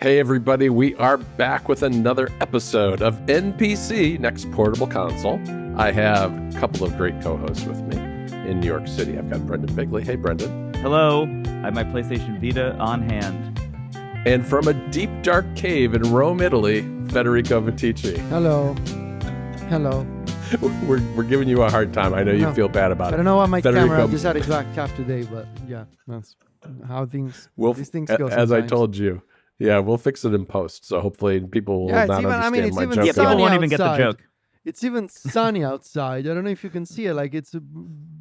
Hey everybody, we are back with another episode of NPC Next Portable Console. I have a couple of great co-hosts with me in New York City. I've got Brendon Bigley. Hey Brendon. Hello. I have my PlayStation Vita on hand. And from a deep dark cave in Rome, Italy, Federico Vitici. Hello. Hello. We're giving you a hard time. I know you feel bad about it. I don't know why my Federico, camera decided to act up today, but yeah, that's how these things go sometimes. As I told you. Yeah, we'll fix it in post, so hopefully people will not understand my joke. Yeah, people won't even get the joke. It's even sunny outside. I don't know if you can see it. Like, it's a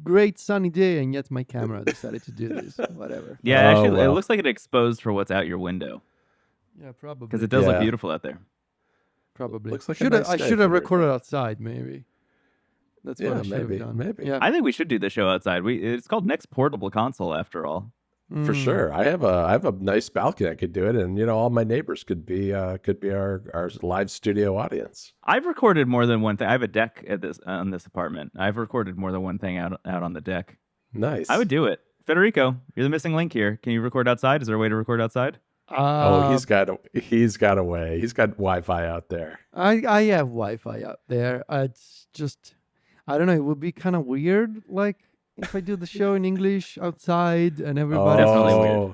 great sunny day, and yet my camera decided to do this. Whatever. Yeah, actually, it looks like it exposed for what's out your window. Yeah, probably. Because it does look beautiful out there. Probably. Looks like I should have recorded outside, maybe. That's what I should have done. Maybe. Yeah. I think we should do the show outside. It's called Next Portable Console, after all. For sure. I have a nice balcony. I could do it, and all my neighbors could be our live studio audience. I've recorded more than one thing. I have a deck on this apartment. I've recorded more than one thing out on the deck. Nice. I would do it. Federico, you're the missing link here. Can you record outside? Is there a way to record outside? He's got a way. He's got Wi-Fi out there. I have Wi-Fi out there. It's just, I don't know. It would be kind of weird, like, if I do the show in English outside and everybody... It'll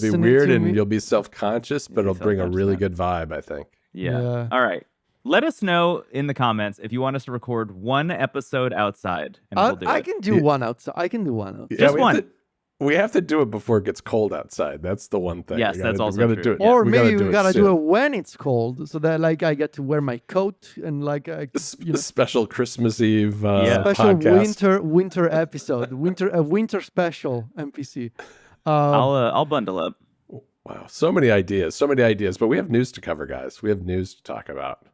be weird and you'll be self-conscious, but it'll bring a really good vibe, I think. Yeah. All right. Let us know in the comments if you want us to record one episode outside, and we'll do it. I can do one outside. Just one. We have to do it before it gets cold outside. That's the one thing. Yes, that's also true. Do it. Or maybe we gotta do it when it's cold, so that like I get to wear my coat and like special Christmas Eve special podcast. winter episode, winter special NPC. I'll bundle up. Wow, so many ideas, but we have news to cover, guys. We have news to talk about.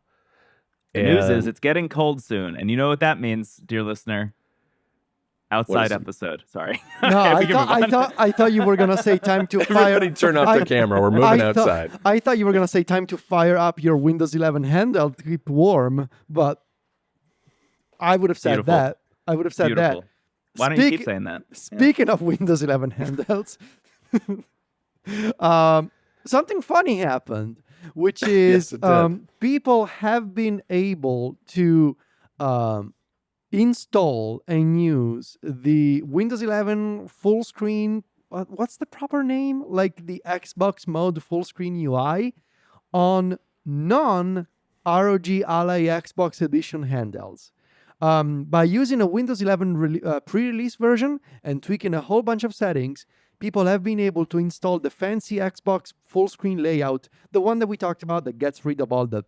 The news is it's getting cold soon, and you know what that means, dear listener. Outside episode. Sorry. No, I thought you were gonna say time to fire. Everybody turn off the camera. We're moving outside. I thought you were gonna say time to fire up your Windows 11 handheld to keep warm, but I would have said that. I would have said that. Why don't you keep saying that? Speaking of Windows 11 handhelds, something funny happened, which is people have been able to install and use the Windows 11 full screen, what's the proper name? Like the Xbox mode full screen UI on non-ROG Ally Xbox Edition handhelds. By using a Windows 11 pre-release version and tweaking a whole bunch of settings, people have been able to install the fancy Xbox full screen layout, the one that we talked about that gets rid of all the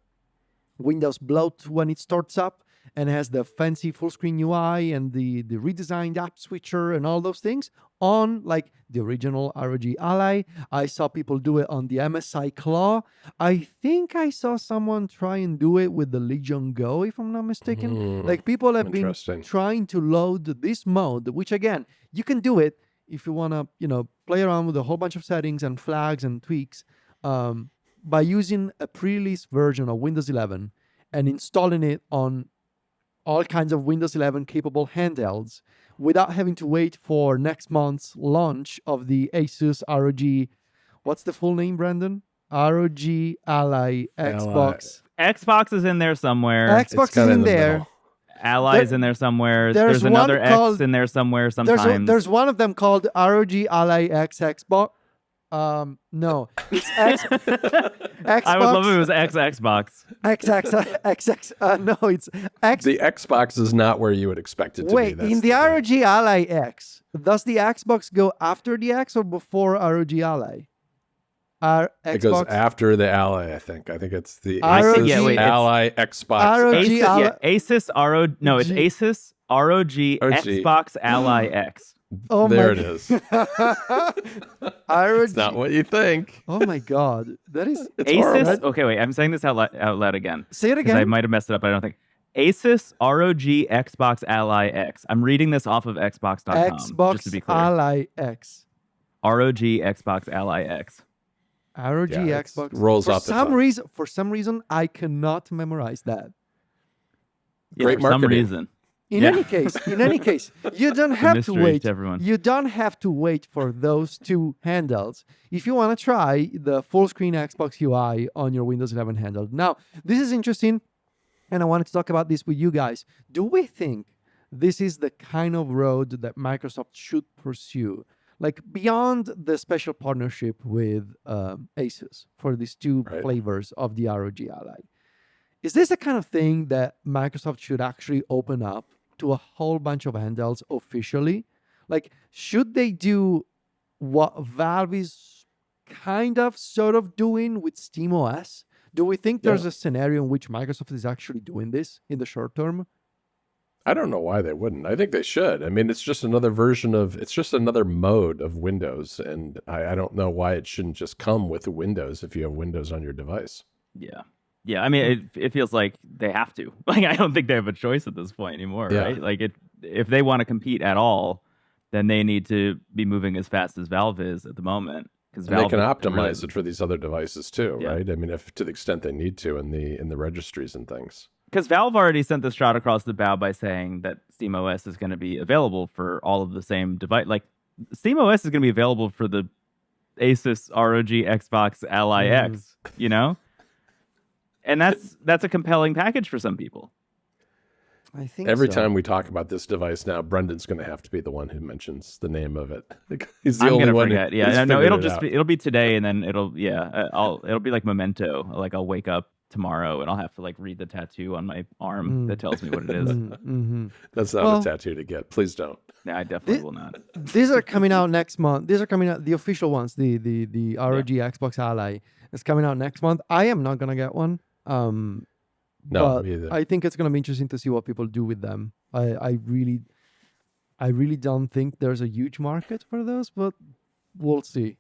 Windows bloat when it starts up, and has the fancy full screen UI and the redesigned app switcher and all those things on like the original ROG Ally. I saw people do it on the MSI Claw. I think I saw someone try and do it with the Legion Go, if I'm not mistaken. Like people have been trying to load this mode, which again, you can do it if you want to, play around with a whole bunch of settings and flags and tweaks by using a pre-release version of Windows 11 and installing it on all kinds of Windows 11 capable handhelds without having to wait for next month's launch of the Asus ROG. What's the full name, Brendon? ROG Ally Xbox. Xbox is in there somewhere. Xbox is in there. Ally is in there somewhere. There's another X in there somewhere sometimes. There's one of them called ROG Ally X Xbox. No, it's Xbox. I would love if it was Xbox. XX. No, it's X. The Xbox is not where you would expect it to be. Wait, in the ROG Ally X, does the Xbox go after the X or before ROG Ally? It goes after the Ally, I think. I think it's the ROG Asus Ally Xbox. Asus ROG. No, it's Asus ROG Xbox Ally X. Oh there it is. It's not what you think. Oh my god, that is Asus. Okay, wait. I'm saying this out loud again. Say it again. I might have messed it up, but I don't think. Asus ROG Xbox Ally X. I'm reading this off of Xbox.com. Xbox just to be clear. Ally X. ROG Xbox Ally X. ROG Xbox rolls off the tongue. For some reason, I cannot memorize that. Great marketing. For some reason. In any case, you don't have to wait. Everyone. You don't have to wait for those two handhelds if you want to try the full screen Xbox UI on your Windows 11 handheld. Now, this is interesting, and I wanted to talk about this with you guys. Do we think this is the kind of road that Microsoft should pursue? Like beyond the special partnership with Asus for these two flavors of the ROG Ally. Is this the kind of thing that Microsoft should actually open up to a whole bunch of handhelds officially? Like, should they do what Valve is kind of sort of doing with SteamOS? Do we think there's a scenario in which Microsoft is actually doing this in the short term? I don't know why they wouldn't. I think they should. I mean, it's just another it's just another mode of Windows. And I don't know why it shouldn't just come with Windows if you have Windows on your device. Yeah. Yeah, I mean, it feels like they have to. Like, I don't think they have a choice at this point anymore, right? Like, if they want to compete at all, then they need to be moving as fast as Valve is at the moment. Because they can optimize it for these other devices too, right? I mean, if to the extent they need to in the registries and things. Because Valve already sent this shot across the bow by saying that SteamOS is going to be available for all of the same device. Like, SteamOS is going to be available for the Asus ROG Xbox Ally X, you know? And that's a compelling package for some people. I think every time we talk about this device now, Brendon's going to have to be the one who mentions the name of it. He's the only one. Forget. Yeah, no, it'll be today, and then it'll be like Memento. Like I'll wake up tomorrow and I'll have to like read the tattoo on my arm that tells me what it is. That's not a tattoo to get. Please don't. Yeah, I definitely will not. These are coming out next month. These are coming out, the official ones. The ROG Xbox Ally is coming out next month. I am not gonna get one. No, but me either. I think it's gonna be interesting to see what people do with them. I really don't think there's a huge market for those, but we'll see.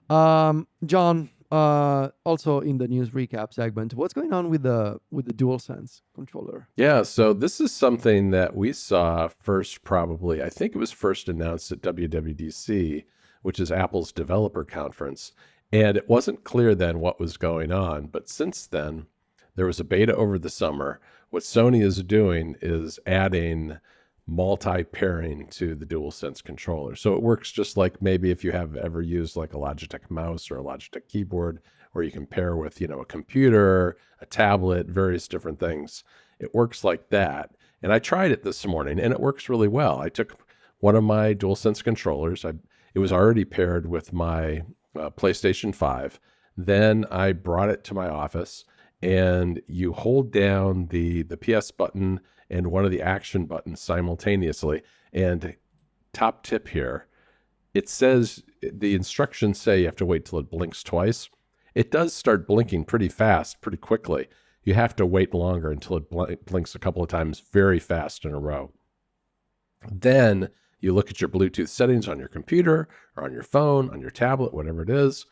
John, also in the news recap segment, what's going on with the DualSense controller? Yeah, so this is something that we saw first probably, I think it was first announced at WWDC, which is Apple's developer conference. And it wasn't clear then what was going on, but since then, there was a beta over the summer. What Sony is doing is adding multi-pairing to the DualSense controller. So it works just like maybe if you have ever used like a Logitech mouse or a Logitech keyboard, where you can pair with, a computer, a tablet, various different things. It works like that. And I tried it this morning and it works really well. I took one of my DualSense controllers. It was already paired with my PlayStation 5. Then I brought it to my office, and you hold down the PS button and one of the action buttons simultaneously. And top tip here, it says, the instructions say you have to wait till it blinks twice. It does start blinking pretty fast, pretty quickly. You have to wait longer until it blinks a couple of times very fast in a row. Then you look at your Bluetooth settings on your computer or on your phone, on your tablet, whatever it is,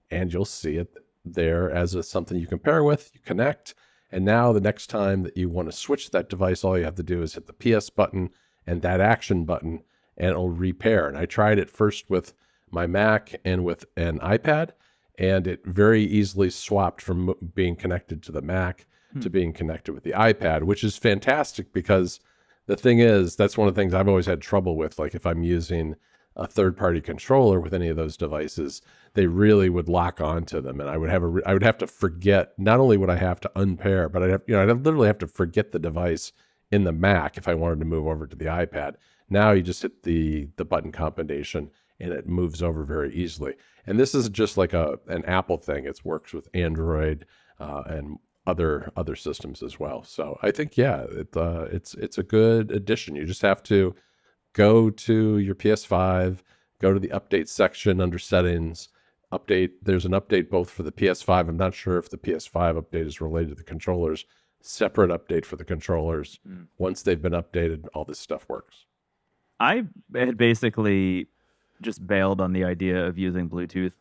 and you'll see it there as something you can pair with, you connect, and now the next time that you want to switch that device, all you have to do is hit the PS button and that action button, and it'll repair. And I tried it first with my Mac and with an iPad, and it very easily swapped from being connected to the Mac to being connected with the iPad, which is fantastic because the thing is, that's one of the things I've always had trouble with. Like if I'm using a third-party controller with any of those devices, they really would lock onto them, and I would have to forget. Not only would I have to unpair, but I'd literally have to forget the device in the Mac if I wanted to move over to the iPad. Now you just hit the button combination, and it moves over very easily. And this is just like an Apple thing. It works with Android and other systems as well. So I think it's a good addition. You just have to go to your PS5, go to the update section under settings, update. There's an update both for the PS5. I'm not sure if the PS5 update is related to the controllers. Separate update for the controllers. Once they've been updated, all this stuff works. I had basically just bailed on the idea of using Bluetooth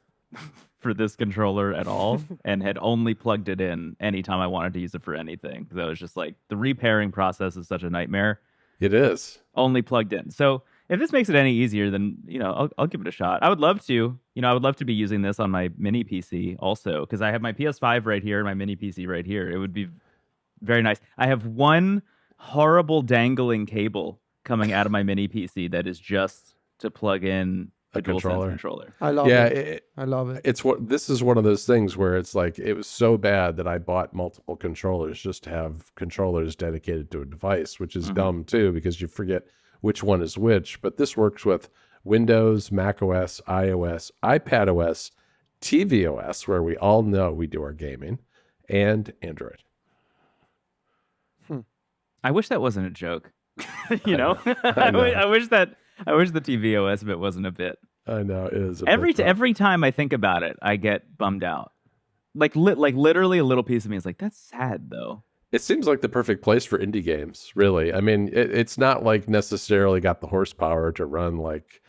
for this controller at all and had only plugged it in anytime I wanted to use it for anything. Because I was just like, the repairing process is such a nightmare. It is. Only plugged in. So if this makes it any easier, then, I'll give it a shot. I would love to. I would love to be using this on my mini PC also, because I have my PS5 right here and my mini PC right here. It would be very nice. I have one horrible dangling cable coming out of my mini PC that is just to plug in a DualSense controller. I love it. I love it. This is one of those things where it's like, it was so bad that I bought multiple controllers just to have controllers dedicated to a device, which is dumb too, because you forget which one is which. But this works with Windows, Mac OS, iOS, iPad OS, tvOS, where we all know we do our gaming, and Android. I wish that wasn't a joke. You know, I wish the tvOS bit wasn't a bit. I know it is. Every time I think about it, I get bummed out. Like literally, a little piece of me is like, that's sad though. It seems like the perfect place for indie games, really. I mean, it's not like necessarily got the horsepower to run like,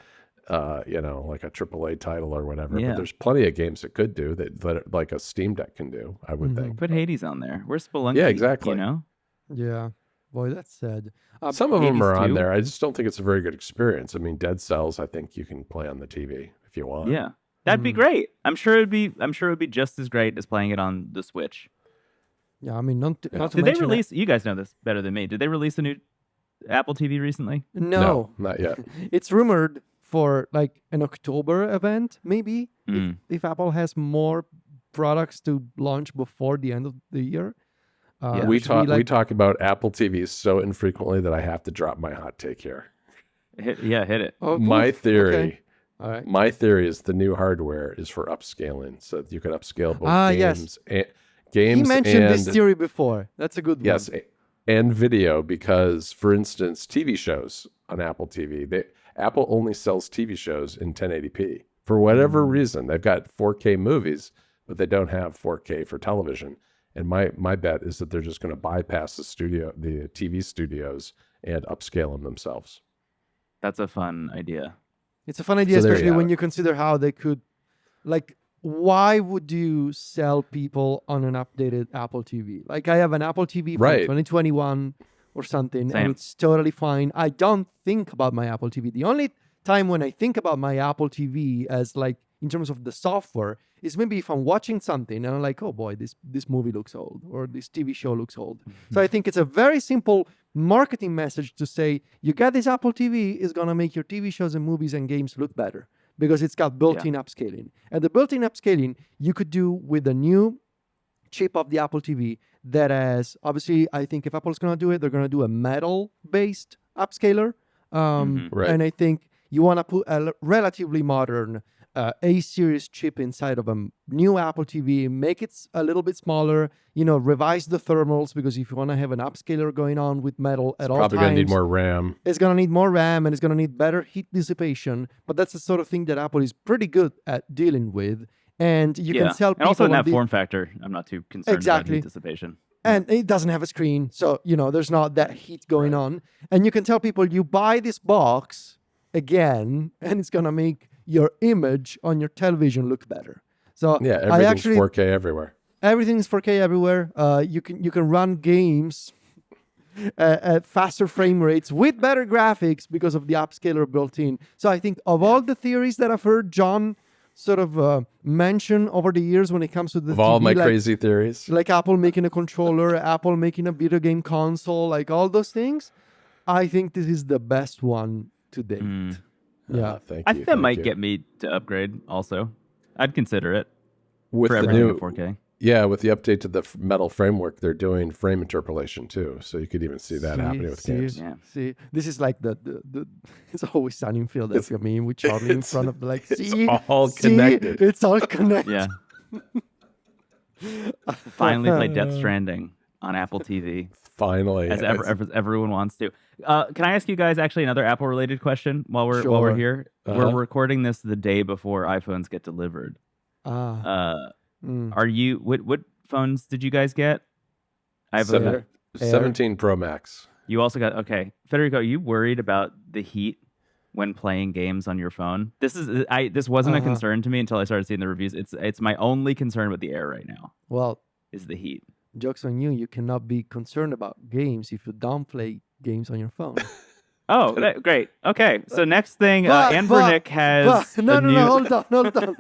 like a AAA title or whatever. Yeah. But there's plenty of games that could do that like a Steam Deck can do, I would think. Put Hades on there. Where's Spelunky? Yeah, exactly. You know? Yeah. Boy, that's sad. Some of them are Hades on 2? there. I just don't think it's a very good experience. I mean, Dead Cells, I think you can play on the TV if you want. Yeah. That'd be great. I'm sure it'd be just as great as playing it on the Switch. Yeah, I mean, not to Did they mention release? You guys know this better than me. Did they release a new Apple TV recently? No, not yet. it's rumored for like an October event, maybe if Apple has more products to launch before the end of the year. We talk about Apple TVs so infrequently that I have to drop my hot take here. Hit it. Oh, My theory. Okay. All right. My theory is the new hardware is for upscaling, so that you can upscale both games and games. He mentioned and, this theory before. That's a good one. Yes, and video, because, for instance, TV shows on Apple TV, Apple only sells TV shows in 1080p for whatever reason. They've got 4K movies, but they don't have 4K for television. And my bet is that they're just going to bypass the TV studios, and upscale them themselves. That's a fun idea. It's a fun idea, So there especially you when have you consider how they could, like, why would you sell people on an updated Apple TV? Like, I have an Apple TV from Right. 2021 or something, Same. and it's totally fine. I don't think about my Apple TV. The only time when I think about my Apple TV as, like, in terms of the software is maybe if I'm watching something and I'm like, oh boy, this movie looks old, or this TV show looks old. So I think it's a very simple marketing message to say, you got this Apple TV, is going to make your TV shows and movies and games look better because it's got built-in upscaling. And the built-in upscaling you could do with the new chip of the Apple TV that has, obviously, I think if Apple's going to do it, they're going to do a metal-based upscaler. Right. And I think you want to put a relatively modern A-series chip inside of a new Apple TV, make it a little bit smaller, revise the thermals, because if you want to have an upscaler going on with metal at all times, Probably going to need more RAM. it's going to need more RAM and it's going to need better heat dissipation. But that's the sort of thing that Apple is pretty good at dealing with. And you can sell people... And also in on that form factor, I'm not too concerned about heat dissipation. And it doesn't have a screen, so, there's not that heat going on. And you can tell people, you buy this box again, and it's going to make your image on your television look better. So Yeah, everything's 4K everywhere. Everything's 4K everywhere. You can run games at faster frame rates with better graphics because of the upscaler built in. So I think of all the theories that I've heard John sort of mention over the years when it comes to the Of all TV, my like, crazy theories. like Apple making a controller, Apple making a video game console, like all those things, I think this is the best one to date. Yeah. Thank you. I think that might you. get me to upgrade also. I'd consider it with for the everything new in 4K. Yeah, with the update to the metal framework, they're doing frame interpolation too. So you could even see that happening with games. Yeah. See, this is like the it's always sunny in Philadelphia meme with Charlie in front of the like. See, all connected. It's all connected. Yeah. Finally play Death Stranding on Apple TV. Finally, As everyone wants to. Can I ask you guys actually another Apple related question while we're Sure. here? We're recording this the day before iPhones get delivered. Are you what phones did you guys get? I have 17 Pro Max. You also got Federico, are you worried about the heat when playing games on your phone? This wasn't a concern to me until I started seeing the reviews. It's my only concern with the Air right now. Well, is the heat. Joke's on you. You cannot be concerned about games if you don't play games on your phone. Oh, great. Okay, so next thing, Anbernic has no, hold on.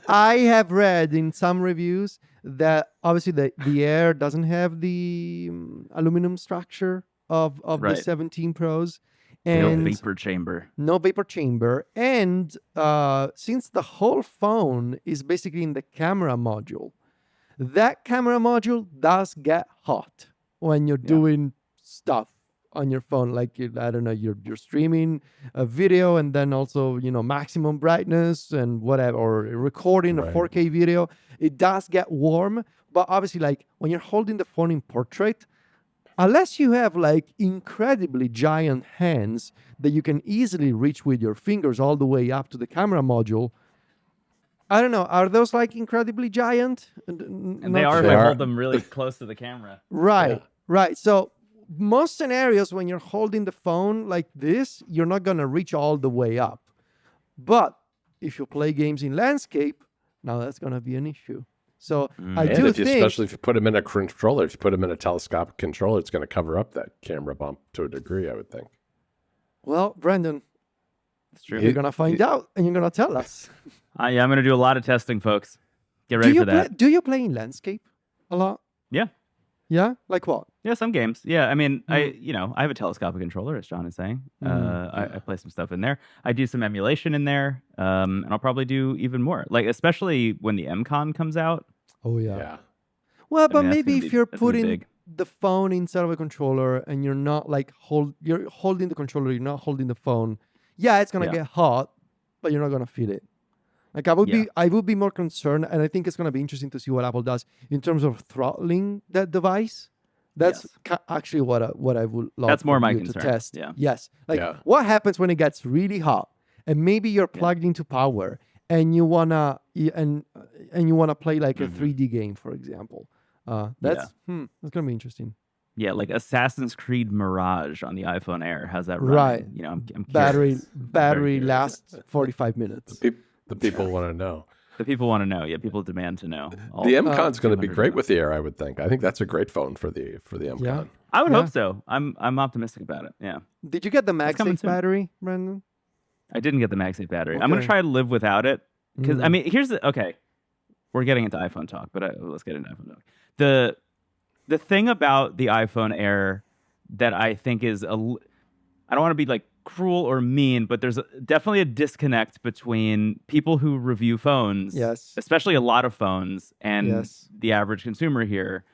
I have read in some reviews that obviously the Air doesn't have the aluminum structure of the 17 Pros, No And vapor chamber. no vapor chamber. And since the whole phone is basically in the camera module, that camera module does get hot when you're doing stuff on your phone. Like, I don't know, you're streaming a video and then also, maximum brightness and whatever, or recording a Right. 4K video. It does get warm. But obviously, like when you're holding the phone in portrait, unless you have like incredibly giant hands that you can easily reach with your fingers all the way up to the camera module, I don't know. Are those like incredibly giant? And they are if They I are. hold them really close to the camera. Right, right. So most scenarios when you're holding the phone like this, you're not gonna reach all the way up. But if you play games in landscape, now that's gonna be an issue. So I And do if you, think, especially if you put them in a controller, if you put them in a telescopic controller, it's going to cover up that camera bump to a degree, I would think. well, Brendon, That's true. you're gonna find out and you're gonna tell us. Yeah, I'm going to do a lot of testing, folks. Get ready for that. Do you play in landscape a lot? Yeah. Yeah, like what? Yeah, some games. Yeah, I mean, I have a telescopic controller, as John is saying. I play some stuff in there. I do some emulation in there, and I'll probably do even more. Like, especially when the MCon comes out. Oh Yeah. Well, but mean, that's maybe gonna if be- you're that's gonna be putting big. the phone inside of a controller and you're not like you're holding the controller, you're not holding the phone. Yeah, it's gonna Yeah. get hot, but you're not gonna feel it. Like I would be more concerned, and I think it's gonna be interesting to see what Apple does in terms of throttling that device. That's actually what I would love. That's more for my you concern, to test. yeah. Yes. Like Yeah. what happens when it gets really hot, and maybe you're plugged into power, and you wanna play like a 3D game, for example. That's gonna be interesting. Yeah, like Assassin's Creed Mirage on the iPhone Air. How's that run? Right. I'm Battery curious. Very curious. lasts 45 minutes. The people want to know. The people want to know. Yeah, people demand to know. The MCon's going to be 200 great with the Air, I would think. I think that's a great phone for the MCon. Yeah. I would Yeah. hope so. I'm optimistic about it. Yeah. Did you get the It's coming MagSafe soon. battery, Brendon? I didn't get the MagSafe battery. I'm going Okay. to try to live without it. Because, Mm. I mean, okay. We're getting into iPhone talk, but let's get into iPhone talk. The thing about the iPhone Air that I think is I don't want to be like cruel or mean, but there's definitely a disconnect between people who review phones, Yes. especially a lot of phones, and Yes. the average consumer here,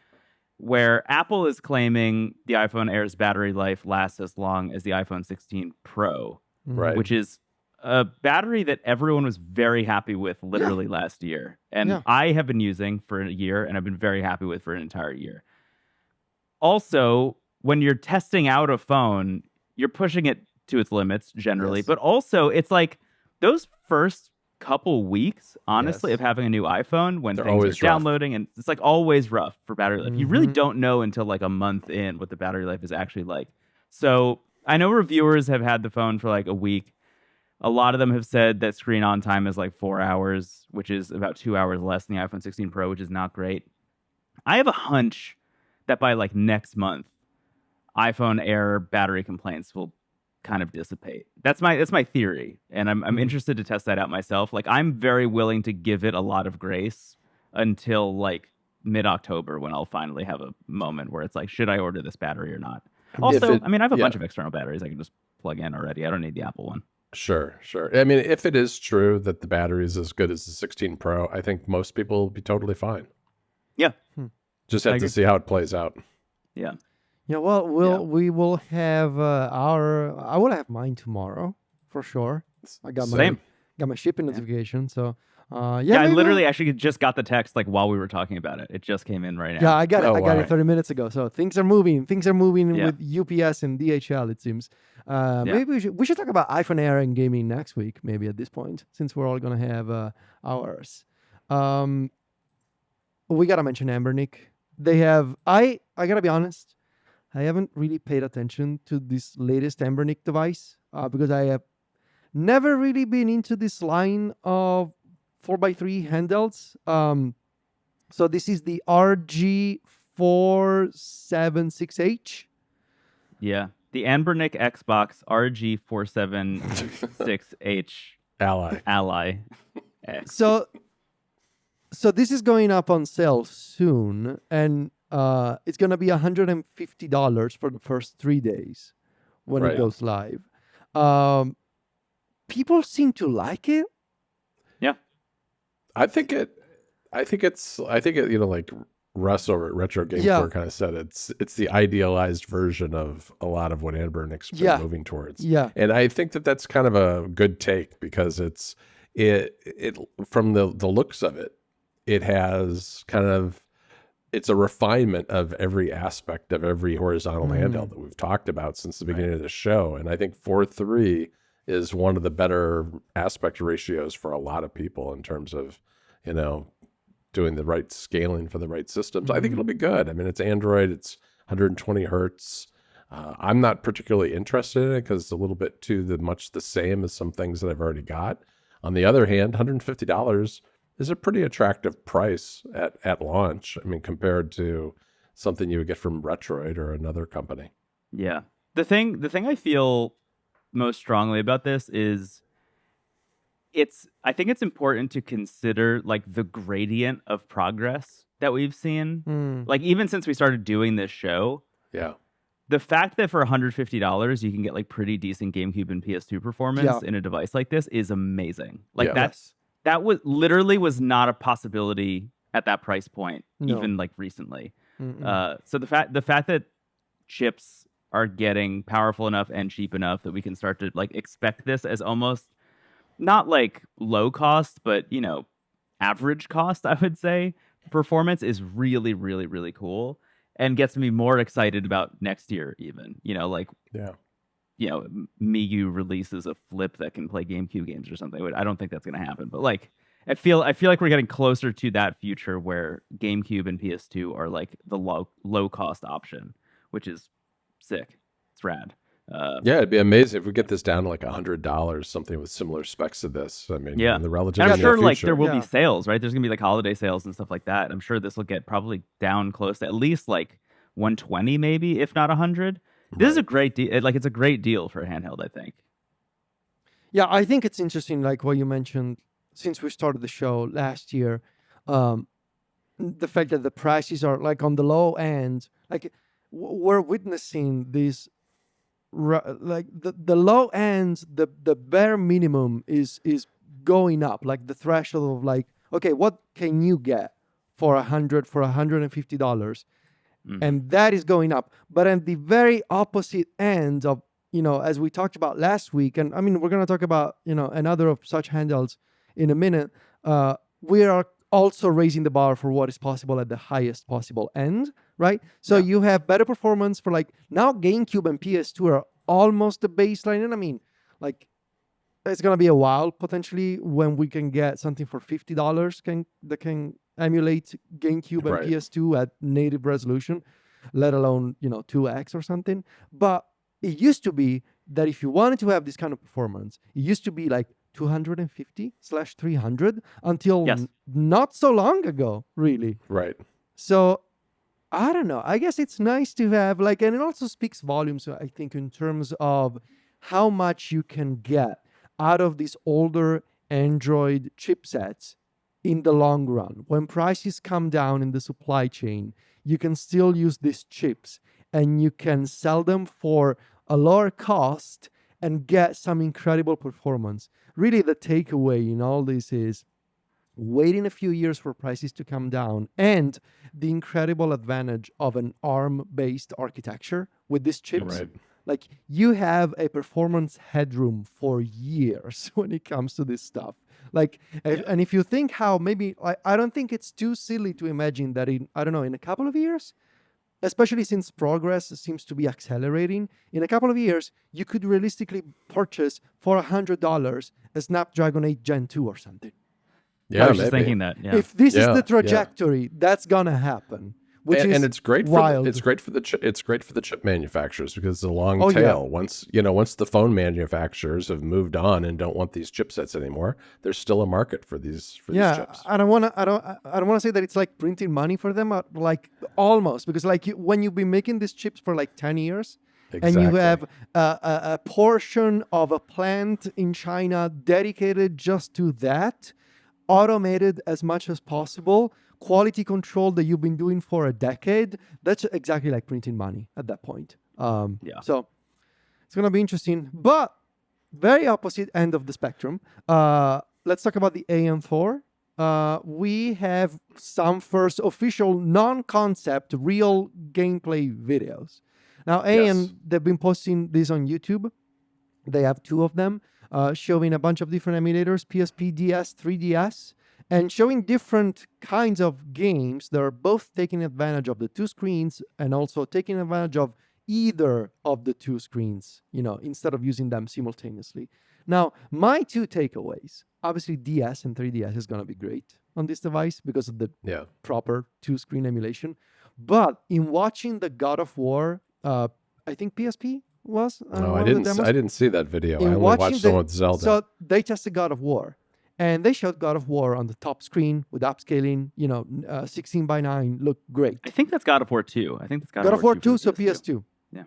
where Apple is claiming the iPhone Air's battery life lasts as long as the iPhone 16 Pro, Right. which is a battery that everyone was very happy with literally last year. And Yeah. I have been using for a year, and I've been very happy with for an entire year. Also, when you're testing out a phone, you're pushing it to its limits generally, Yes. but also it's like those first couple weeks, honestly, Yes. of having a new iPhone when They're things are always rough. downloading, and it's like always rough for battery life. You really Mhm. don't know until like a month in what the battery life is actually like. So I know reviewers have had the phone for like a week. A lot of them have said that screen on time is like 4 hours, which is about 2 hours less than the iPhone 16 Pro, which is not great. I have a hunch that by like next month, iPhone Air battery complaints will kind of dissipate. That's my theory, and I'm interested to test that out myself. Like I'm very willing to give it a lot of grace until like mid-October when I'll finally have a moment where it's like, should I order this battery or not? Also, I mean, I have a bunch of external batteries I can just plug in already. I don't need the Apple one. Sure. I mean, if it is true that the battery is as good as the 16 Pro, I think most people will be totally fine. Yeah. Just I have to agree. see how it plays out. Yeah. Yeah, well, we will have I will have mine tomorrow for sure. I got Same. my shipping notification, so Yeah, I maybe literally actually just got the text like while we were talking about it. It just came in right now. Yeah, I got it. Oh, I got wow. it 30 minutes ago. So things are moving. Things are moving Yeah. with UPS and DHL. It seems. Maybe we should talk about iPhone Air and gaming next week. Maybe at this point, since we're all gonna have ours. We gotta mention Anbernic. They have. I gotta be honest. I haven't really paid attention to this latest Anbernic device because I have never really been into this line of 4x3 handhelds. So this is the RG476H. Yeah. The Anbernic Xbox RG476H Ally. Ally X. So this is going up on sale soon, and it's gonna be $150 for the first 3 days when it Right. goes live. People seem to like it. Yeah. I think it, you know, like Russ over at Retro Game Yeah. Corps kind of said, it's the idealized version of a lot of what Anbernic's been Yeah. moving towards. Yeah. And I think that that's kind of a good take because it from the looks of it, it has kind of, it's a refinement of every aspect of every horizontal handheld that we've talked about since the beginning of the show. And I think 4:3 is one of the better aspect ratios for a lot of people in terms of, you know, doing the right scaling for the right systems. I think it'll be good. I mean, it's Android, it's 120 hertz. I'm not particularly interested in it because it's a little bit much the same as some things that I've already got. On the other hand, $150 is a pretty attractive price at launch. I mean, compared to something you would get from Retroid or another company. Yeah. The thing I feel most strongly about this is I think it's important to consider like the gradient of progress that we've seen. Like even since we started doing this show, Yeah. the fact that for $150 you can get like pretty decent GameCube and PS2 performance in a device like this is amazing. Like that was literally not a possibility at that price point, even like recently. So the fact that chips are getting powerful enough and cheap enough that we can start to like expect this as almost not like low cost, but you know, average cost, I would say, performance is really, really, really cool and gets me more excited about next year even. You know, like you know, Miyu releases a flip that can play GameCube games or something. I don't think that's going to happen, but like I feel like we're getting closer to that future where GameCube and PS2 are like the low cost option, which is sick. It's rad. Yeah, it'd be amazing if we get this down to like $100, something with similar specs to this. I mean, in the relatively and I'm sure near like future. there will be sales, right? There's gonna be like holiday sales and stuff like that. I'm sure this will get probably down close to at least like 120, maybe if not 100. This is a great deal. Like it's a great deal for a handheld, I think. Yeah, I think it's interesting, like what you mentioned since we started the show last year. The fact that the prices are like on the low end, like we're witnessing this. Like the low end, the bare minimum is going up. Like the threshold of like, okay, what can you get for $150, and that is going up. But at the very opposite end of, you know, as we talked about last week, and I mean we're gonna talk about, you know, another of such handhelds in a minute. We are also raising the bar for what is possible at the highest possible end, right? So you have better performance for like now GameCube and PS2 are almost the baseline. And I mean, like it's going to be a while potentially when we can get something for $50 that can emulate GameCube and PS2 at native resolution, let alone, you know, 2x or something. But it used to be that if you wanted to have this kind of performance, it used to be like $250/300 until not so long ago, really. Right. So I don't know. I guess it's nice to have like, and it also speaks volumes, I think, in terms of how much you can get out of these older Android chipsets in the long run. When prices come down in the supply chain, you can still use these chips and you can sell them for a lower cost and get some incredible performance. Really, the takeaway in all this is waiting a few years for prices to come down and the incredible advantage of an ARM-based architecture with these chips. Right. Like you have a performance headroom for years when it comes to this stuff. Like, and if you think how maybe, I don't think it's too silly to imagine that in a couple of years, especially since progress seems to be accelerating, in a couple of years, you could realistically purchase for $100 a Snapdragon 8 Gen 2 or something. Yeah, I was just thinking that. Yeah. If this is the trajectory, that's gonna happen. And it's great wild. it's great for the chip manufacturers because it's a long tail. Once the phone manufacturers have moved on and don't want these chipsets anymore, there's still a market for these chips. I don't want to say that it's like printing money for them, like almost, because like when you've been making these chips for like 10 years and you have a portion of a plant in China dedicated just to that, automated as much as possible, quality control that you've been doing for a decade, that's exactly like printing money at that point. So it's going to be interesting. But very opposite end of the spectrum. Let's talk about the Ayn Thor. We have some first official non-concept real gameplay videos. Now, Ayn, they've been posting this on YouTube. They have 2 of them showing a bunch of different emulators, PSP, DS, 3DS, and showing different kinds of games that are both taking advantage of the 2 screens and also taking advantage of either of the 2 screens, instead of using them simultaneously. Now, my 2 takeaways, obviously DS and 3DS is going to be great on this device because of the proper 2-screen emulation. But in watching the God of War, I think PSP was. I didn't see that video. I only watched the one with Zelda. So they tested God of War, and they showed God of War on the top screen with upscaling. 16:9 looked great. I think that's God of War 2. I think that's God of War 2, so PS2. Yeah.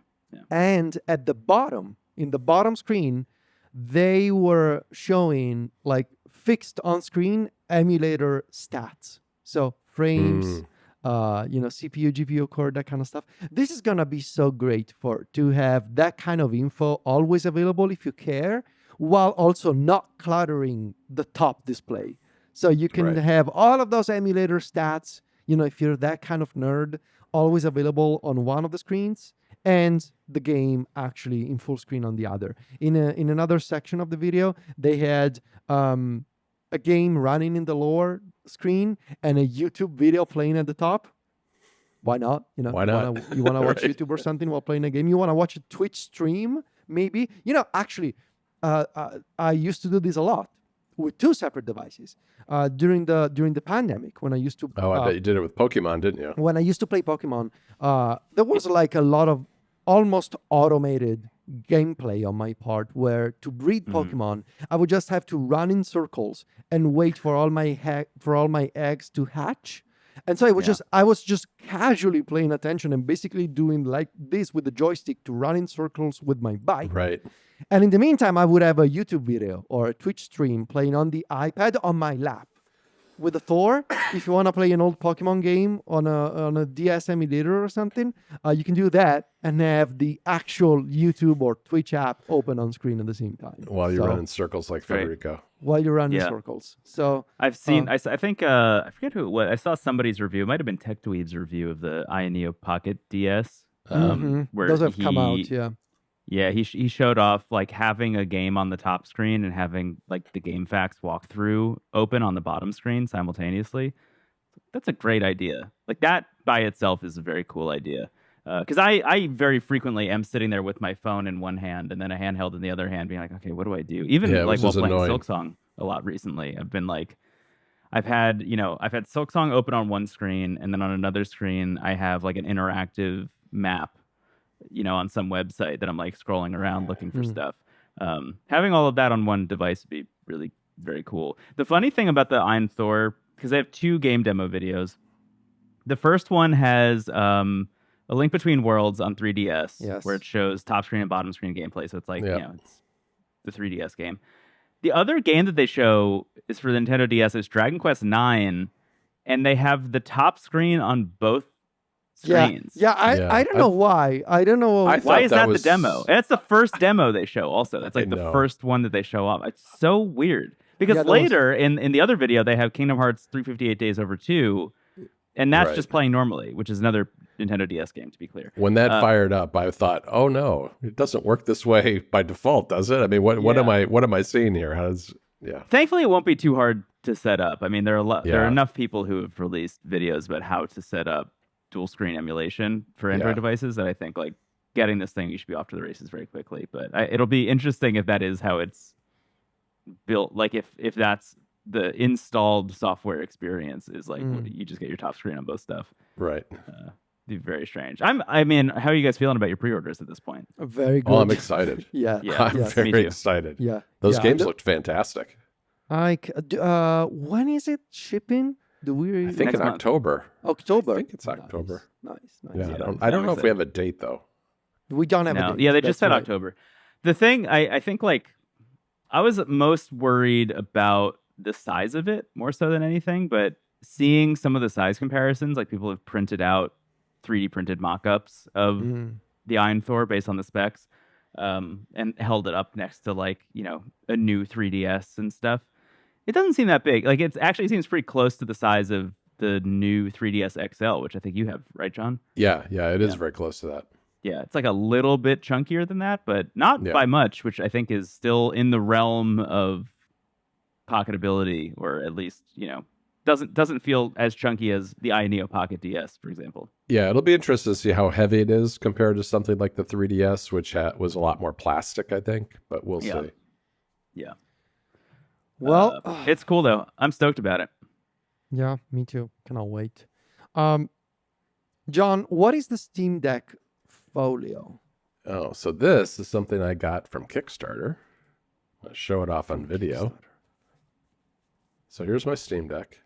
And at the bottom, in the bottom screen, they were showing like fixed on-screen emulator stats. So frames, CPU, GPU core, that kind of stuff. This is gonna be so great to have that kind of info always available if you care, while also not cluttering the top display. So you can have all of those emulator stats, if you're that kind of nerd, always available on one of the screens, and the game actually in full screen on the other. In another section of the video, they had a game running in the lower screen and a YouTube video playing at the top. Why not? Why not? You want to watch YouTube or something while playing a game? You want to watch a Twitch stream, maybe? Actually, I used to do this a lot with 2 separate devices during the pandemic when I used to. I bet you did it with Pokemon, didn't you? When I used to play Pokemon, there was like a lot of almost automated gameplay on my part where to breed Pokemon, I would just have to run in circles and wait for all my eggs to hatch. And so I was just casually paying attention and basically doing like this with the joystick to run in circles with my bike. Right. And in the meantime, I would have a YouTube video or a Twitch stream playing on the iPad on my lap. With the Thor, if you want to play an old Pokemon game on a DS emulator or something, you can do that and have the actual YouTube or Twitch app open on screen at the same time. While you're running circles like Federico. While you're running circles. So I've seen, I think, I forget who it was. I saw somebody's review. It might have been TechDweeb's review of the Neo Pocket DS. Where those have come out, yeah. Yeah, he showed off like having a game on the top screen and having like the GameFAQs walkthrough open on the bottom screen simultaneously. That's a great idea. Like that by itself is a very cool idea. Because I very frequently am sitting there with my phone in one hand and then a handheld in the other hand, being like, okay, what do I do? Even like while playing Silksong a lot recently, I've been like, I've had Silksong open on one screen, and then on another screen I have like an interactive map, on some website that I'm like scrolling around looking for stuff. Having all of that on one device would be really very cool. The funny thing about the Ayn Thor, because they have 2 game demo videos. The first one has A Link Between Worlds on 3DS, where it shows top screen and bottom screen gameplay. So it's like, it's the 3DS game. The other game that they show is for the Nintendo DS. It's Dragon Quest IX, and they have the top screen on both screens. I don't know why. I don't know why is that the demo. That's the first demo they show. Also, that's like the first one that they show off. It's so weird because later in the other video they have Kingdom Hearts 358 Days Over 2, and that's just playing normally, which is another Nintendo DS game, to be clear. When that fired up, I thought, "Oh no, it doesn't work this way by default, does it?" I mean, what am I seeing here? How does Thankfully, it won't be too hard to set up. I mean, there are enough people who have released videos about how to set up dual screen emulation for Android devices that I think like getting this thing, you should be off to the races very quickly. But it'll be interesting if that is how it's built. Like if that's the installed software experience is like you just get your top screen on both stuff. Right. Be very strange. I mean, how are you guys feeling about your pre-orders at this point? Very good. Oh, I'm excited. I'm very excited. Yeah. Those games looked fantastic. When is it shipping? I think in October. October. I think it's October. Nice. Yeah, I don't know if we have a date though. We don't have a date. Yeah, they just said October. The thing I think like I was most worried about the size of it more so than anything, but seeing some of the size comparisons, like people have printed out 3D printed mock-ups of the Ayn Thor based on the specs. and held it up next to like, a new 3DS and stuff. It doesn't seem that big. Like it actually seems pretty close to the size of the new 3DS XL, which I think you have, right, John? Yeah, it is very close to that. Yeah, it's like a little bit chunkier than that, but not by much, which I think is still in the realm of pocketability, or at least, doesn't feel as chunky as the iNeo Pocket DS, for example. Yeah, it'll be interesting to see how heavy it is compared to something like the 3DS, which was a lot more plastic, I think, but we'll see. Yeah. Well, it's cool though. I'm stoked about it. Yeah, me too. Cannot wait. John, what is the Steam Deck Folio? Oh, so this is something I got from Kickstarter. I'll show it off on video. So here's my Steam Deck.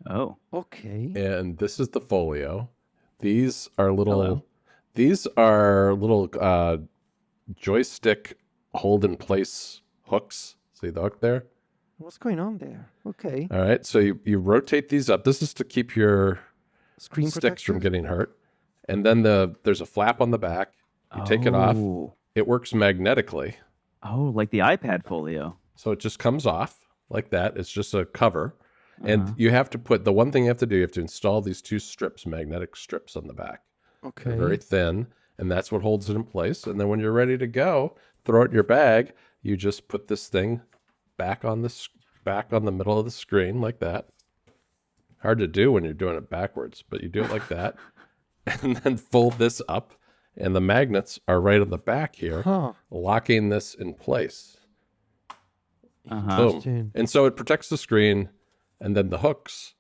Oh. Okay. And this is the Folio. These are little Hello. Joystick hold in place hooks. See the hook there? What's going on there? Okay. All right. So you rotate these up. This is to keep your Screen sticks protection? from getting hurt. And then there's a flap on the back. You take it off. It works magnetically. Oh, like the iPad Folio. So it just comes off like that. It's just a cover. And you have to put, the one thing you have to do, you have to install these two strips, magnetic strips on the back. Okay. They're very thin, and that's what holds it in place. And then when you're ready to go, throw it in your bag, you just put this thing back on the middle of the screen like that. Hard to do when you're doing it backwards, but you do it like that. And then fold this up, and the magnets are right on the back here, locking this in place. Boom. And so it protects the screen, and then the hooks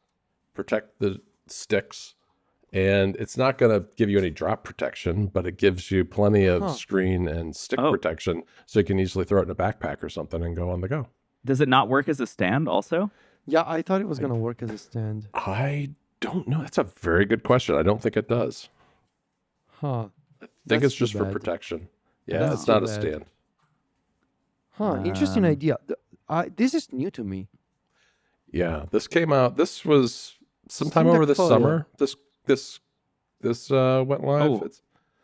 protect the sticks. And it's not going to give you any drop protection, but it gives you plenty of screen and stick protection, so you can easily throw it in a backpack or something and go on the go. Does it not work as a stand also? Yeah, I thought it was going to work as a stand. I don't know. That's a very good question. I don't think it does. Huh. I think it's just for protection. Yeah, it's not a stand. Interesting idea. This is new to me. Yeah, this came out. This was sometime Steam Deck over the Folio. summer. This went live. Oh,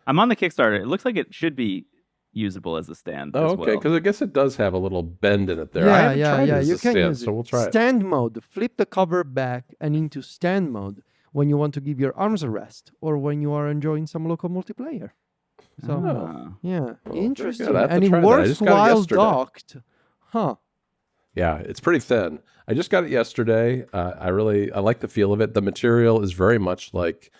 I'm on the Kickstarter. It looks like it should be usable as a stand. Oh, as okay. well. Because I guess it does have a little bend in it there. I haven't tried it as You a can stand, use it. so we'll try it. Stand mode. Flip the cover back and into stand mode when you want to give your arms a rest, or when you are enjoying some local multiplayer. So yeah, interesting. good. I have to And it try that. I works just got it while yesterday. docked. Huh. Yeah, it's pretty thin. I just got it yesterday. I like the feel of it. The material is very much like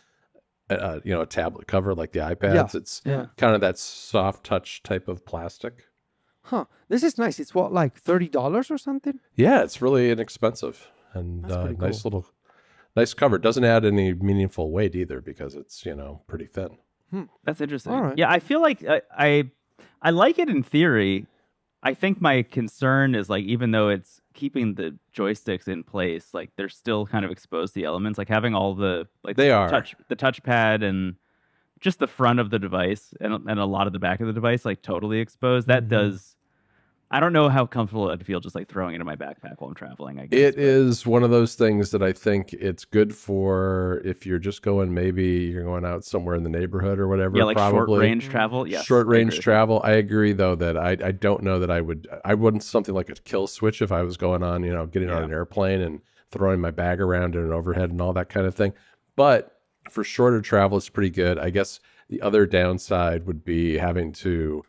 a tablet cover, like the iPads. It's kind of that soft touch type of plastic. Huh. This is nice. It's what, like $30 or something? Yeah, it's really inexpensive and nice cover. Doesn't add any meaningful weight either because it's pretty thin. That's interesting. All right. Yeah, I feel like I like it in theory. I think my concern is like, even though it's keeping the joysticks in place, like they're still kind of exposed to the elements, like having all the the touchpad and just the front of the device and a lot of the back of the device like totally exposed. That does. I don't know how comfortable I'd feel just like throwing it in my backpack while I'm traveling. I guess it is one of those things that I think it's good for if you're just maybe you're going out somewhere in the neighborhood or whatever. Yeah, like probably. short range travel. Yes, short range travel. I agree though that I don't know that I wouldn't something like a kill switch if I was going on, getting on an airplane and throwing my bag around in an overhead and all that kind of thing. But for shorter travel, it's pretty good. I guess the other downside would be having to,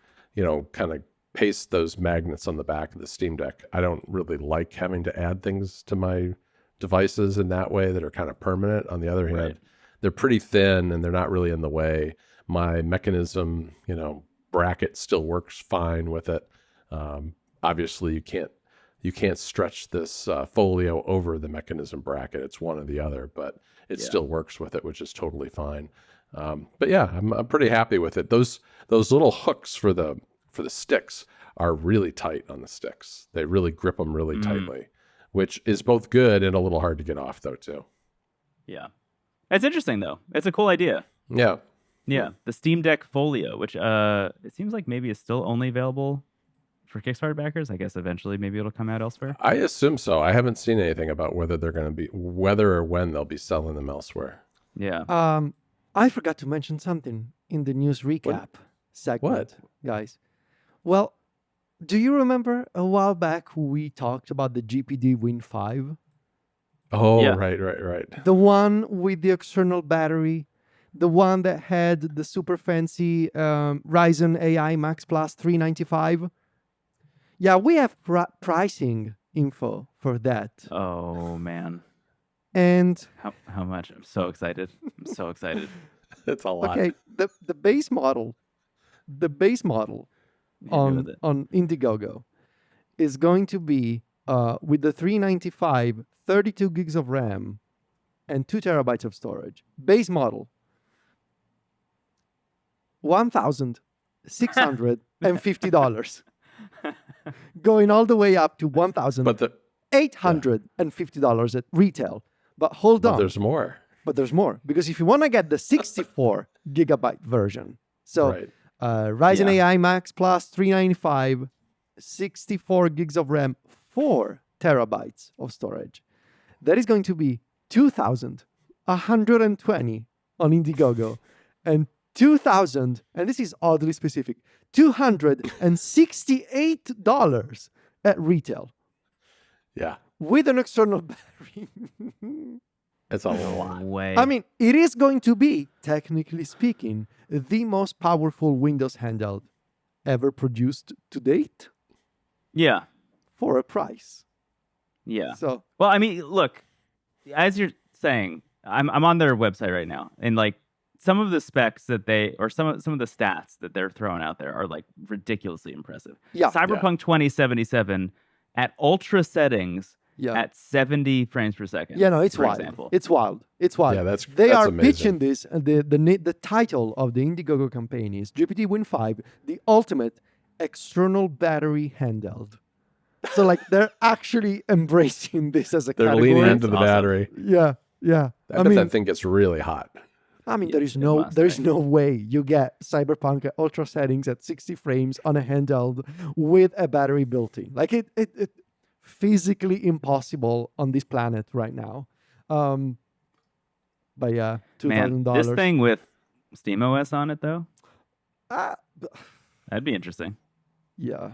kind of paste those magnets on the back of the Steam Deck. I don't really like having to add things to my devices in that way that are kind of permanent. On the other hand, they're pretty thin and they're not really in the way. My mechanism, bracket still works fine with it. Obviously, you can't stretch this Folio over the mechanism bracket. It's one or the other, but it still works with it, which is totally fine. But yeah, I'm pretty happy with it. Those little hooks for the sticks are really tight on the sticks. They really grip them really tightly, which is both good and a little hard to get off though too. Yeah. It's interesting though. It's a cool idea. Yeah. Yeah. The Steam Deck Folio, which it seems like maybe is still only available for Kickstarter backers. I guess eventually maybe it'll come out elsewhere. I assume so. I haven't seen anything about whether or when they'll be selling them elsewhere. Yeah. I forgot to mention something in the news recap segment, guys. Well, do you remember a while back we talked about the GPD Win 5? Oh, Yeah. right. The one with the external battery, the one that had the super fancy Ryzen AI Max Plus 395. Yeah, we have pricing info for that. Oh man, And how much? I'm so excited. I'm so excited. It's a lot. okay, the base model Hit me with it. on Indiegogo is going to be with the 395, 32 gigs of RAM, and 2 terabytes of storage. Base model, $1,650, going all the way up to But $1,850 at retail. But hold on, there's more. but there's more, because if you want to get the 64 gigabyte version, so Right. Ryzen Yeah. AI Max Plus 395, 64 gigs of RAM, 4 terabytes of storage. That is going to be 2,120 on Indiegogo and 2,000, and this is oddly specific, $268 at retail Yeah. with an external battery. It's a lot. No way. I mean, it is going to be, technically speaking, the most powerful Windows handheld ever produced to date yeah. for a price. Yeah. So, Well, I mean, look, as you're saying, I'm on their website right now, and like some of the specs that they, or some of the stats that they're throwing out there are like ridiculously impressive. yeah, Cyberpunk 2077 at ultra settings yeah. at 70 frames per second. Yeah, no, it's for wild. example. It's wild. It's wild. Yeah, that's They are amazing. pitching this, and the title of the Indiegogo campaign is GPD Win 5, the ultimate external battery handheld. So, like, they're actually embracing this as a They're category. leaning into the Awesome. battery. Yeah. I bet that thing gets really hot. There is it no must, there's right? no way you get Cyberpunk at ultra settings at 60 frames on a handheld with a battery built in. Like it physically impossible on this planet right now. But yeah, Man, $2,000. this thing with SteamOS on it though, Ah, that'd be interesting. yeah,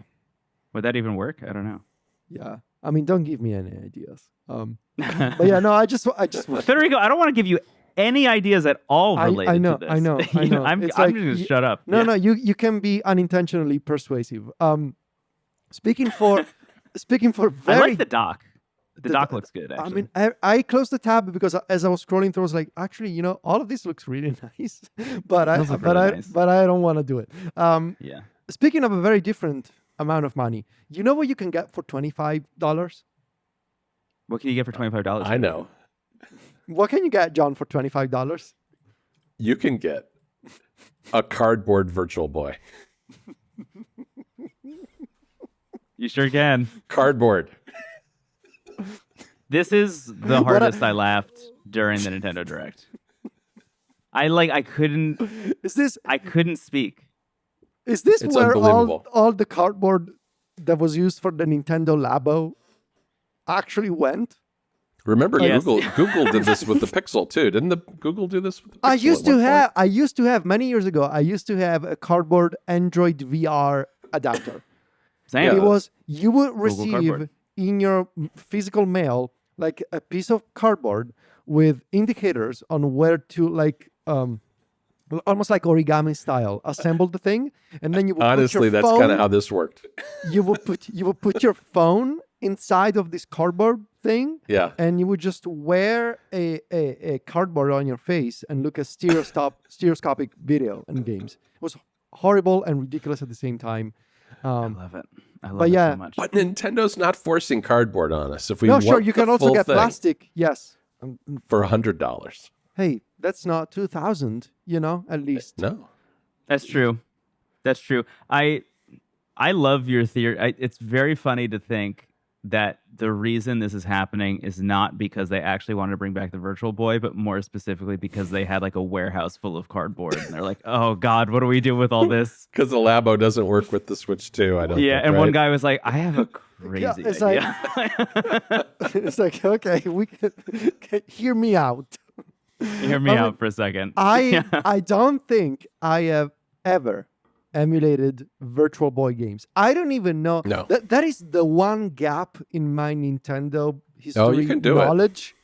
Would that even work? I don't know. yeah. I mean, don't give me any ideas. But yeah, no, I just Federico, I don't want to give you any ideas at all related I know, to this. I know, I know. I'm It's just like going to shut up. No, Yeah. no, you can be unintentionally persuasive. Speaking for I very like the dock. The dock looks good, I actually. mean, I closed the tab because as I was scrolling through, I was like, actually, all of this looks really nice, but Those look really nice. I don't want to do it. Yeah. Speaking of a very different amount of money, you know what you can get for $25? What can you get for $25? I know. What can you get, John, for $25? You can get a cardboard Virtual Boy. You sure can. Cardboard. This is the What hardest I laughed during the Nintendo Direct. I couldn't Is couldn't speak. this It's where unbelievable. all the cardboard that was used for the Nintendo Labo actually went? Remember, Yes. Google did this with the Pixel too. Didn't Google do this with the Pixel? I used at one to point? have many years ago. I used to have a cardboard Android VR adapter. Same. It was you would receive Cardboard. in your physical mail like a piece of cardboard with indicators on where to almost like origami style assemble the thing, and then you would Honestly, put your that's phone, kind of how this worked. you would put your phone inside of this cardboard thing, Yeah. and you would just wear a cardboard on your face and look at stereoscopic video and games. It was horrible and ridiculous at the same time. I love it. I love but it yeah, so much. But Nintendo's not forcing cardboard on us. If we No, want sure, you the can also full get thing plastic. Yes. for $100. Hey, that's not 2,000, at least. No. That's true. That's true. I love your theory. It's very funny to think that the reason this is happening is not because they actually wanted to bring back the Virtual Boy, but more specifically because they had like a warehouse full of cardboard, and they're like, "Oh God, what do we do with all this?" Because the Labo doesn't work with the Switch 2, I don't Yeah, think, and one right? guy was like, "I have a crazy Yeah, it's idea." It's like, okay, hear me out. Hear me I mean, out for a second. I don't think I have ever emulated Virtual Boy games. I don't even know. No. That is the one gap in my Nintendo history you can do it. knowledge.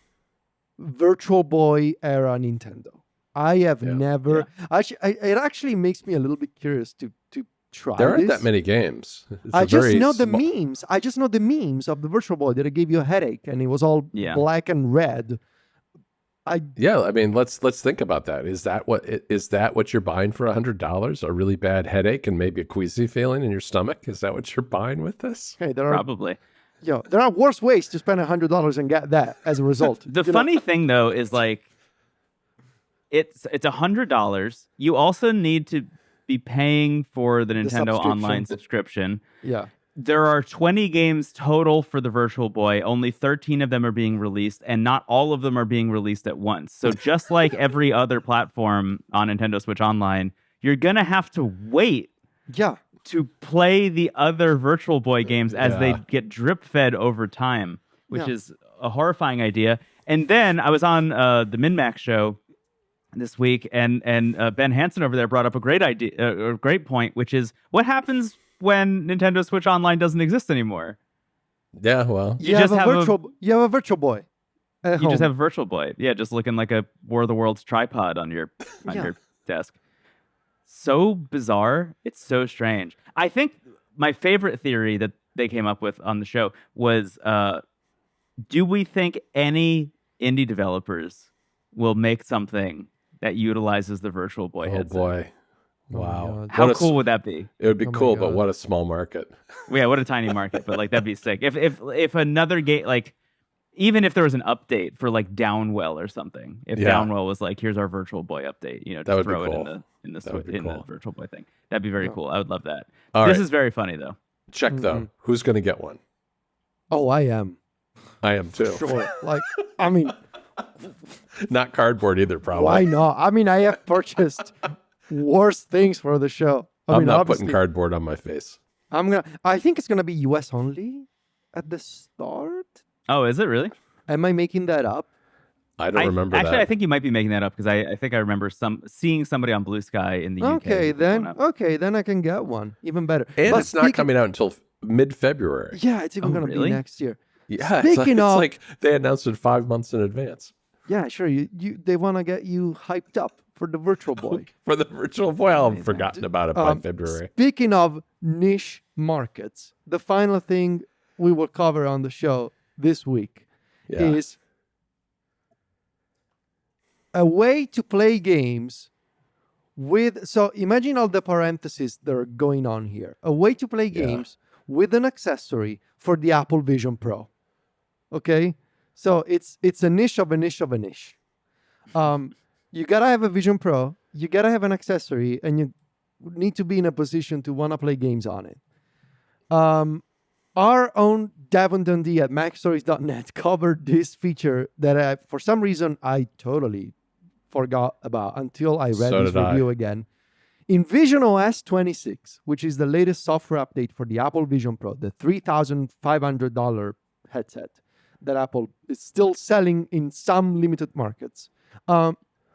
Virtual Boy era Nintendo. I have never. Actually, it actually makes me a little bit curious to try. There aren't this. that many games. It's I a just very know the small- memes. I just know the memes of the Virtual Boy that it gave you a headache and it was all black and red. Yeah, I mean, let's think about that. Is that what you're buying for $100? A really bad headache and maybe a queasy feeling in your stomach? Is that what you're buying with this? Okay, Probably. there are worse ways to spend $100 and get that as a result. The funny thing though is like it's $100. You also need to be paying for the Nintendo Online subscription. Yeah. There are 20 games total for the Virtual Boy. Only 13 of them are being released, and not all of them are being released at once. So just like every other platform on Nintendo Switch Online, you're going to have to wait to play the other Virtual Boy games as they get drip-fed over time, which is a horrifying idea. And then I was on the MinMax show this week, and Ben Hansen over there brought up a great idea, a great point, which is what happens when Nintendo Switch Online doesn't exist anymore. Yeah, well, you have a Virtual Boy. You just have a Virtual Boy. Yeah, just looking like a War of the Worlds tripod on your desk. So bizarre. It's so strange. I think my favorite theory that they came up with on the show was, do we think any indie developers will make something that utilizes the Virtual Boy headset? Oh boy. Wow. How cool would that be? It would be cool, but what a small market. Yeah, what a tiny market, but like that'd be sick. If another game, like even if there was an update for like Downwell or something, if Downwell was like, here's our Virtual Boy update, you know, just throw it in the Virtual Boy thing. That'd be very cool. I would love that. This is very funny though. Check though. Who's going to get one? Oh, I am. I am too. Sure. Like, I mean, not cardboard either, probably. why not? I mean, I have purchased worse things for the show. I'm not putting cardboard on my face. I think it's gonna be US only at the start. Oh, is it really? Am I making that up? I don't remember that. Actually, I think you might be making that up because I think I remember seeing somebody on Blue Sky in the UK. Okay, then I can get one. Even better. And it's not coming out until mid-February. Yeah, it's even gonna be next year. Yeah, Speaking it's of, like they announced it 5 months in advance. Yeah, sure. They want to get you hyped up for the Virtual Boy. For the Virtual Boy, I'll have forgotten about it by February. Speaking of niche markets, the final thing we will cover on the show this week is a way to play games with... So imagine all the parentheses that are going on here. A way to play games with an accessory for the Apple Vision Pro. Okay? So it's a niche of a niche of a niche. You gotta have a Vision Pro, you gotta have an accessory, and you need to be in a position to want to play games on it. Our own Devon Dundee at MacStories.net covered this feature that for some reason I totally forgot about until I read this review again. In Vision OS 26, which is the latest software update for the Apple Vision Pro, the $3,500 headset that Apple is still selling in some limited markets,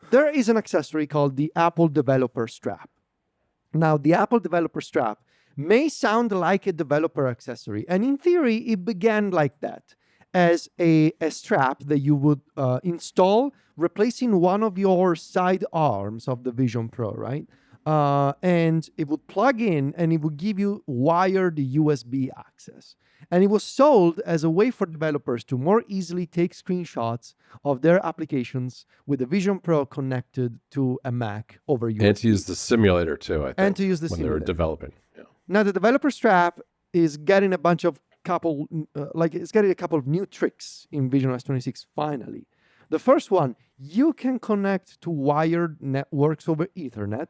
there is an accessory called the Apple Developer Strap. Now, the Apple Developer Strap may sound like a developer accessory, and in theory, it began like that, as a strap that you would install, replacing one of your side arms of the Vision Pro, right? And it would plug in, and it would give you wired USB access. And it was sold as a way for developers to more easily take screenshots of their applications with the Vision Pro connected to a Mac over USB. And to use the simulator too, I think. And to use the simulator. When they were developing. Yeah. Now, the Developer Strap is getting a couple of new tricks in Vision OS 26 finally. The first one, you can connect to wired networks over Ethernet.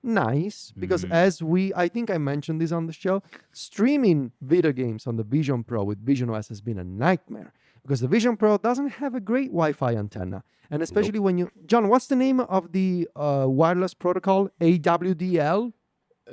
Nice, because I think I mentioned this on the show, streaming video games on the Vision Pro with Vision OS has been a nightmare because the Vision Pro doesn't have a great Wi-Fi antenna. And especially when you... John, what's the name of the wireless protocol? AWDL?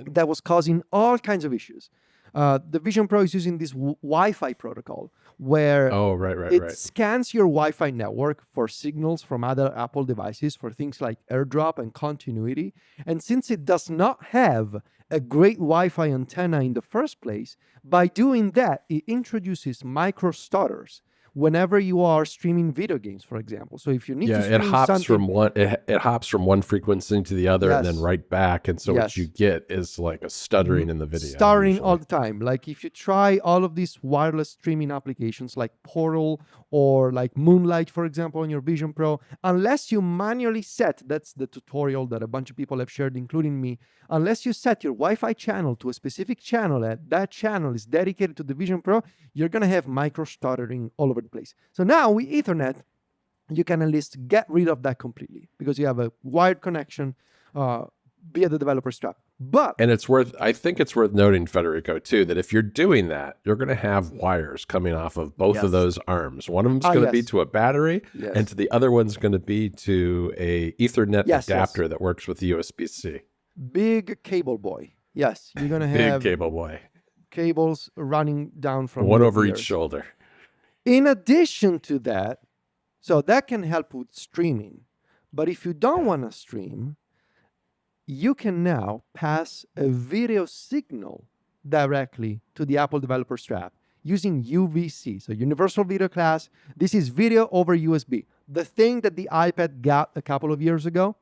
That was causing all kinds of issues. The Vision Pro is using this Wi-Fi protocol, where Oh, right. it scans your Wi-Fi network for signals from other Apple devices for things like AirDrop and continuity. And since it does not have a great Wi-Fi antenna in the first place, by doing that, it introduces micro stutters whenever you are streaming video games, for example. So if you need to Yeah, stream it hops something, from one it hops from one frequency to the other and then Yes. right back. And so what Yes. you get is like a stuttering in the video. stuttering usually. all the time. Like if you try all of these wireless streaming applications like Portal or like Moonlight, for example, on your Vision Pro, unless you manually set, that's the tutorial that a bunch of people have shared, including me, unless you set your Wi-Fi channel to a specific channel and that channel is dedicated to the Vision Pro, you're going to have micro stuttering all over the place. So now with Ethernet, you can at least get rid of that completely because you have a wired connection via the developer strap. But And I think it's worth noting, Federico, too, that if you're doing that, you're going to have wires coming off of both Yes. of those arms. One of them's going to be yes. to a battery, Yes. and to the other one's going to be to a Ethernet Yes, adapter that works with USB-C. big cable boy. Yes, you're going to Big have cable boy. cables running down from One your over each ears. shoulder. In addition to that, so that can help with streaming. But if you don't want to stream, you can now pass a video signal directly to the Apple Developer Strap using UVC, so Universal Video Class. This is video over USB. The thing that the iPad got a couple of years ago,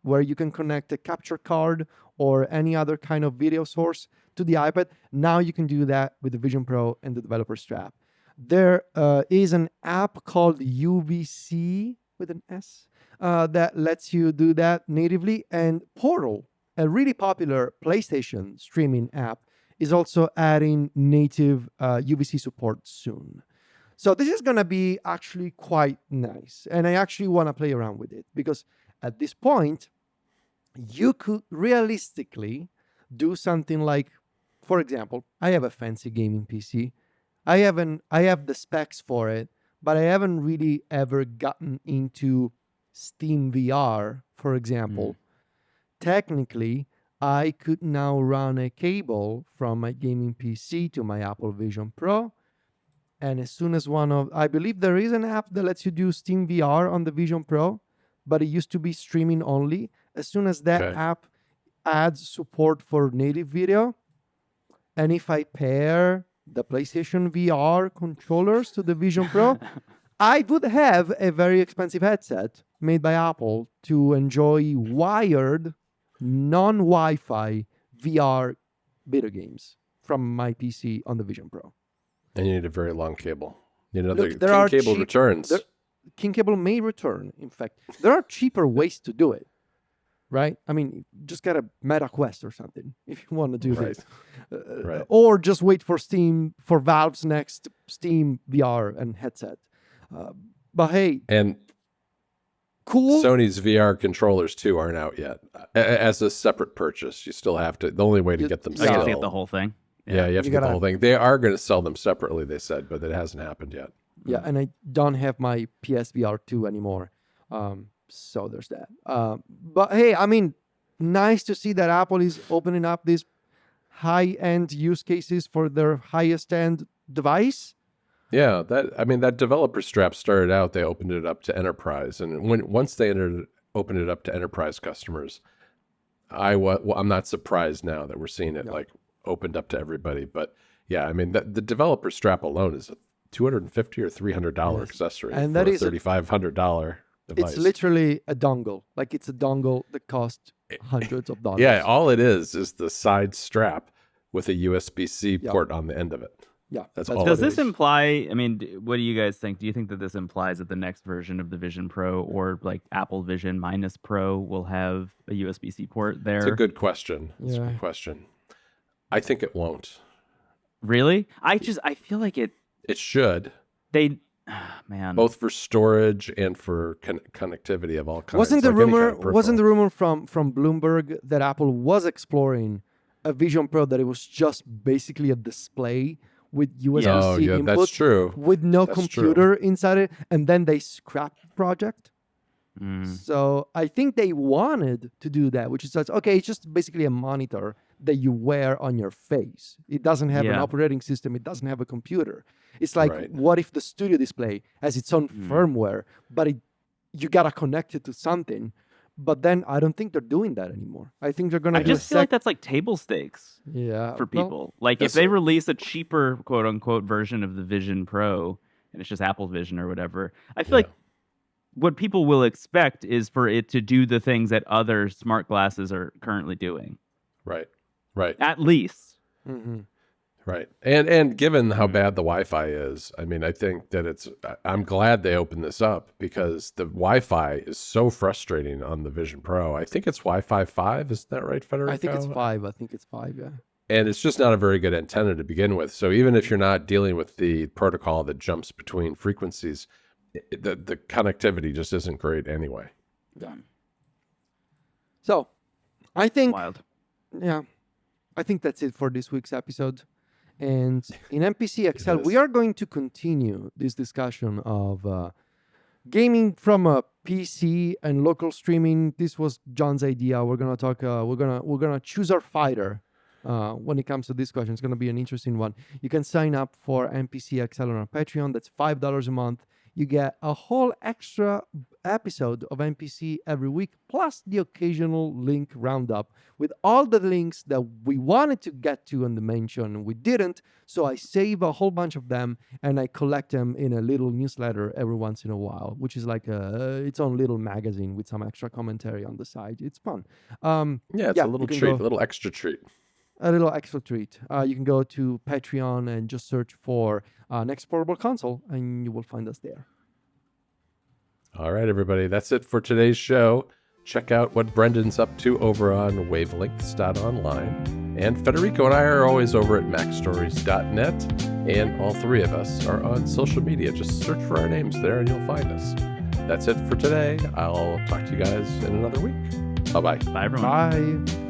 where you can connect a capture card or any other kind of video source to the iPad. Now you can do that with the Vision Pro and the Developer Strap. There is an app called UVC with an S that lets you do that natively. And Portal, a really popular PlayStation streaming app, is also adding native UVC support soon. So this is going to be actually quite nice. And I actually want to play around with it because at this point, you could realistically do something like, for example, I have a fancy gaming PC. I have the specs for it, but I haven't really ever gotten into Steam VR, for example. Technically, I could now run a cable from my gaming PC to my Apple Vision Pro. And as soon as I believe there is an app that lets you do Steam VR on the Vision Pro, but it used to be streaming only. As soon as that app adds support for native video, and if I pair the PlayStation VR controllers to the Vision Pro, I would have a very expensive headset made by Apple to enjoy wired, non-Wi-Fi VR video games from my PC on the Vision Pro. And you need a very long cable. You know, the there are King cable cheap- returns. King cable may return, in fact. There are cheaper ways to do it, right? I mean, you just get a Meta Quest or something if you want to do Right. this. Right. Or just wait for Valve's next Steam VR and headset. But hey, And cool. Sony's VR controllers, too, aren't out yet. As a separate purchase, you still have to. The only way to get them I still. gotta get the whole thing. Yeah, you have to You get the gotta- whole thing. They are going to sell them separately, they said, but it hasn't happened yet. Yeah, and I don't have my PSVR 2 anymore. So there's that. But hey, I mean, nice to see that Apple is opening up these high-end use cases for their highest-end device. Yeah, that developer strap started out, they opened it up to enterprise. And once they opened it up to enterprise customers, I'm not surprised now that we're seeing it like opened up to everybody. But yeah, I mean, the developer strap alone is a $250 or $300 accessory And for that a is a- $3,500 device. It's literally a dongle. Like it's a dongle that costs hundreds of dollars. Yeah, all it is the side strap with a USB-C port on the end of it. Yeah. That's all Does it this is. imply, I mean, what do you guys think? Do you think that this implies that the next version of the Vision Pro or like Apple Vision minus Pro will have a USB-C port there? It's a good question. It's a Yeah. good question. I think it won't. Really? I feel like It should, man. both for storage and for connectivity of all kinds. Wasn't the like any kind rumor? of peripheral. Wasn't the rumor from Bloomberg that Apple was exploring a Vision Pro that it was just basically a display with USB-C Oh, yeah, input that's true. with no That's computer inside it, and then they scrapped the project? So I think they wanted to do that, which is such, okay, it's just basically a monitor that you wear on your face. It doesn't have an operating system. It doesn't have a computer. It's like, what if the studio display has its own firmware, but you got to connect it to something? But then I don't think they're doing that anymore. I think they're going to I just feel like that's like table stakes for people. Like if they release a cheaper, quote unquote, version of the Vision Pro, and it's just Apple Vision or whatever, I feel like what people will expect is for it to do the things that other smart glasses are currently doing. Right. At least. Right. And given how bad the Wi-Fi is, I mean, I think that I'm glad they opened this up because the Wi-Fi is so frustrating on the Vision Pro. I think it's Wi-Fi 5. Isn't that right, Federico? I think it's 5. Yeah. And it's just not a very good antenna to begin with. So even if you're not dealing with the protocol that jumps between frequencies, the connectivity just isn't great anyway. Yeah. So I think, Wild. I think that's it for this week's episode. And in NPC XL, we are going to continue this discussion of gaming from a PC and local streaming. This was John's idea. We're gonna talk. We're gonna choose our fighter when it comes to this question. It's gonna be an interesting one. You can sign up for NPC XL on our Patreon. That's $5 a month. You get a whole extra episode of NPC every week, plus the occasional link roundup with all the links that we wanted to get to on the main show and we didn't. So I save a whole bunch of them and I collect them in a little newsletter every once in a while, which is like its own little magazine with some extra commentary on the side. It's fun. It's a little treat, a little extra treat. A little extra treat. You can go to Patreon and just search for Next Portable Console and you will find us there. All right, everybody. That's it for today's show. Check out what Brendon's up to over on wavelengths.online. And Federico and I are always over at macstories.net. And all three of us are on social media. Just search for our names there and you'll find us. That's it for today. I'll talk to you guys in another week. Bye-bye. Bye, everyone. Bye.